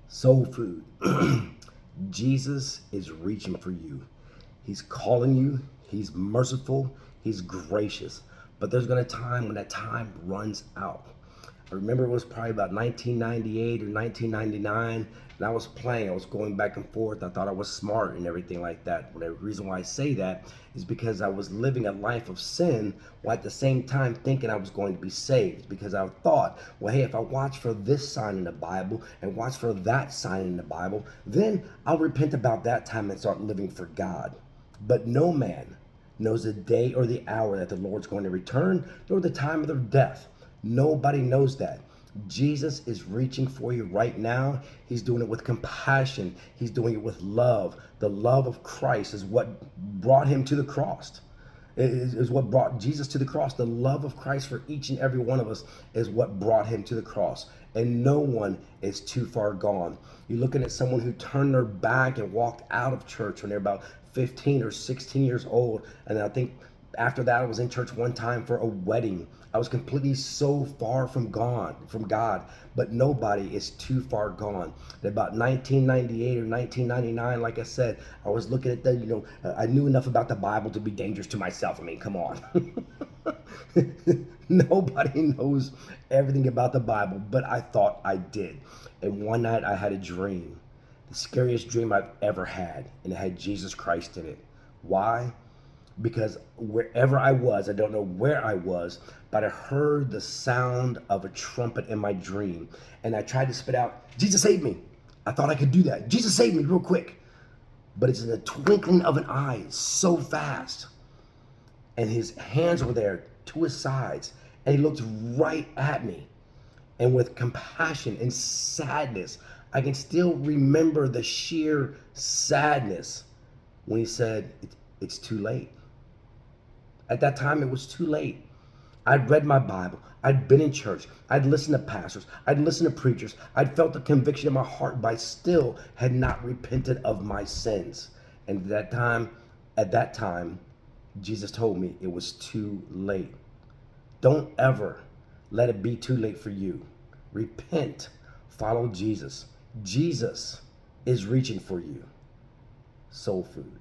Soul food. Jesus is reaching for you. He's calling you. He's merciful. He's gracious. But there's going to be a time when that time runs out. I remember it was probably about 1998 or 1999, and I was playing. I was going back and forth. I thought I was smart and everything like that. But the reason why I say that is because I was living a life of sin while at the same time thinking I was going to be saved. Because I thought, well, hey, if I watch for this sign in the Bible and watch for that sign in the Bible, then I'll repent about that time and start living for God. But no man knows the day or the hour that the Lord's going to return, nor the time of their death. Nobody knows that. Jesus is reaching for you right now. He's doing it with compassion. He's doing it with love. The love of Christ is what brought him to the cross. Is what brought Jesus to the cross. The love of Christ for each and every one of us is what brought him to the cross. And no one is too far gone. You're looking at someone who turned their back and walked out of church when they're about 15 or 16 years old. And I think after that, I was in church one time for a wedding. I was completely so far from God, but nobody is too far gone. At about 1998 or 1999, like I said, I was looking at I knew enough about the Bible to be dangerous to myself. I mean, come on. Nobody knows everything about the Bible, but I thought I did. And one night I had a dream, the scariest dream I've ever had, and it had Jesus Christ in it. Why? Because wherever I was, I don't know where I was, but I heard the sound of a trumpet in my dream. And I tried to spit out, Jesus save me. I thought I could do that. Jesus save me real quick. But it's in the twinkling of an eye, so fast. And his hands were there to his sides. And he looked right at me. And with compassion and sadness, I can still remember the sheer sadness when he said, it's too late. At that time, it was too late. I'd read my Bible. I'd been in church. I'd listened to pastors. I'd listened to preachers. I'd felt the conviction in my heart, but I still had not repented of my sins. And at that time, Jesus told me it was too late. Don't ever let it be too late for you. Repent. Follow Jesus. Jesus is reaching for you. Soul food.